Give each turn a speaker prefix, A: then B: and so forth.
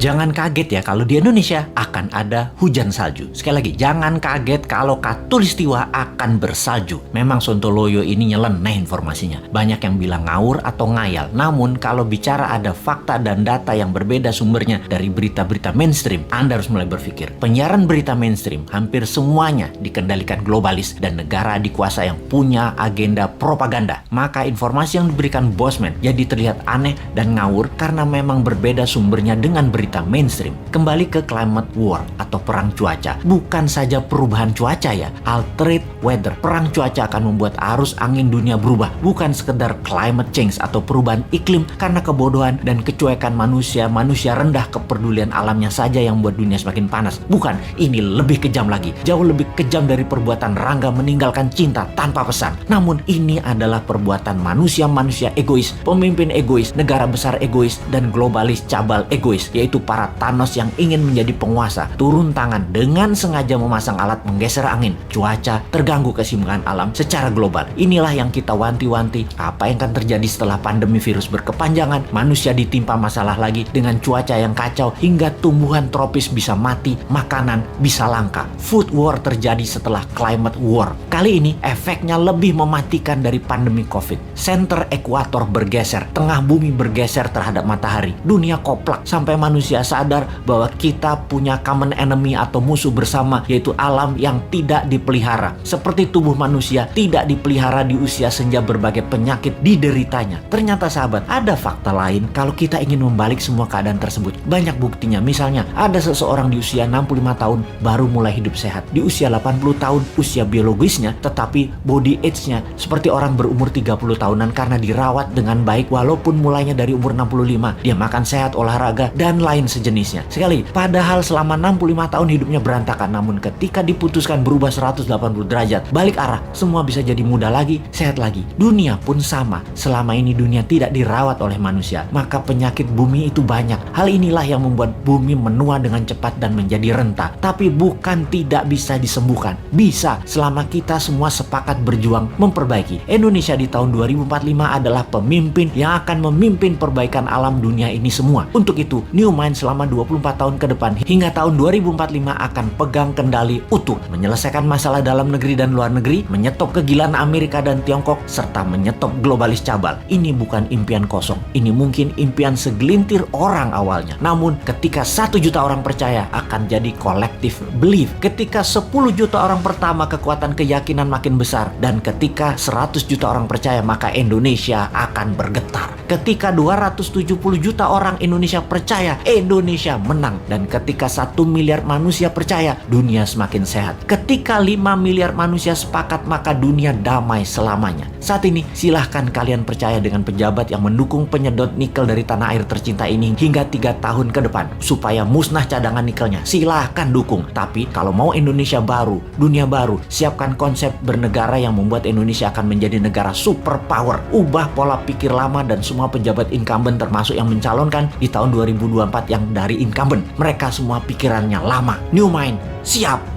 A: Jangan kaget ya kalau di Indonesia akan ada hujan salju. Sekali lagi, jangan kaget kalau Katulistiwa akan bersalju. Memang Sontoloyo ini nyeleneh informasinya. Banyak yang bilang ngawur atau ngayal. Namun kalau bicara ada fakta dan data yang berbeda sumbernya dari berita-berita mainstream, Anda harus mulai berpikir. Penyiaran berita mainstream hampir semuanya dikendalikan globalis dan negara dikuasa yang punya agenda propaganda. Maka informasi yang diberikan Bosman jadi terlihat aneh dan ngawur karena memang berbeda sumbernya dengan berita mainstream. Kembali ke climate war atau perang cuaca. Bukan saja perubahan cuaca ya, altered weather. Perang cuaca akan membuat arus angin dunia berubah. Bukan sekedar climate change atau perubahan iklim karena kebodohan dan kecuekan manusia rendah kepedulian alamnya saja yang membuat dunia semakin panas. Bukan, ini lebih kejam lagi. Jauh lebih kejam dari perbuatan Rangga meninggalkan cinta tanpa pesan. Namun ini adalah perbuatan manusia-manusia egois, pemimpin egois, negara besar egois, dan globalis cabal egois, yaitu para Thanos yang ingin menjadi penguasa, turun tangan dengan sengaja memasang alat menggeser angin, cuaca, terganggu keseimbangan alam secara global. Inilah yang kita wanti-wanti, apa yang akan terjadi setelah pandemi virus berkepanjangan, manusia ditimpa masalah lagi dengan cuaca yang kacau hingga tumbuhan tropis bisa mati, makanan bisa langka. Food war terjadi setelah climate war. Kali ini efeknya lebih mematikan dari pandemi COVID. Center ekuator bergeser, tengah bumi bergeser terhadap matahari. Dunia koplak sampai manusia sadar bahwa kita punya common enemy atau musuh bersama, yaitu alam yang tidak dipelihara. Seperti tubuh manusia tidak dipelihara di usia senja, berbagai penyakit dideritanya. Ternyata sahabat, ada fakta lain kalau kita ingin membalik semua keadaan tersebut. Banyak buktinya. Misalnya, ada seseorang di usia 65 tahun baru mulai hidup sehat. Di usia 80 tahun usia biologisnya, tetapi body age-nya seperti orang berumur 30 tahunan karena dirawat dengan baik walaupun mulainya dari umur 65. Dia makan sehat, olahraga, dan lain sejenisnya. Sekali, padahal selama 65 tahun hidupnya berantakan, namun ketika diputuskan berubah 180 derajat, balik arah, semua bisa jadi muda lagi, sehat lagi. Dunia pun sama. Selama ini dunia tidak dirawat oleh manusia, maka penyakit bumi itu banyak. Hal inilah yang membuat bumi menua dengan cepat dan menjadi renta. Tapi bukan tidak bisa disembuhkan. Bisa, selama kita semua sepakat berjuang memperbaiki. Indonesia di tahun 2045 adalah pemimpin yang akan memimpin perbaikan alam dunia ini semua. Untuk itu, New Mind selama 24 tahun ke depan hingga tahun 2045 akan pegang kendali utuh, menyelesaikan masalah dalam negeri dan luar negeri, menyetop kegilaan Amerika dan Tiongkok, serta menyetop globalis cabal. Ini bukan impian kosong. Ini mungkin impian segelintir orang awalnya. Namun, ketika 1 juta orang percaya, akan jadi collective belief. Ketika 10 juta orang pertama, kekuatan keyakinan makin besar. Dan ketika 100 juta orang percaya, maka Indonesia akan bergetar. Ketika 270 juta orang Indonesia percaya, Indonesia menang. Dan ketika 1 miliar manusia percaya, dunia semakin sehat. Ketika 5 miliar manusia sepakat, maka dunia damai selamanya. Saat ini, silahkan kalian percaya dengan pejabat yang mendukung penyedot nikel dari tanah air tercinta ini hingga 3 tahun ke depan, supaya musnah cadangan nikelnya. Silahkan dukung. Tapi kalau mau Indonesia baru, dunia baru, siapkan konsep bernegara yang membuat Indonesia akan menjadi negara superpower. Ubah pola pikir lama dan semua pejabat incumbent termasuk yang mencalonkan di tahun 2024 yang dari incumbent. Mereka semua pikirannya lama. New Mind, siap!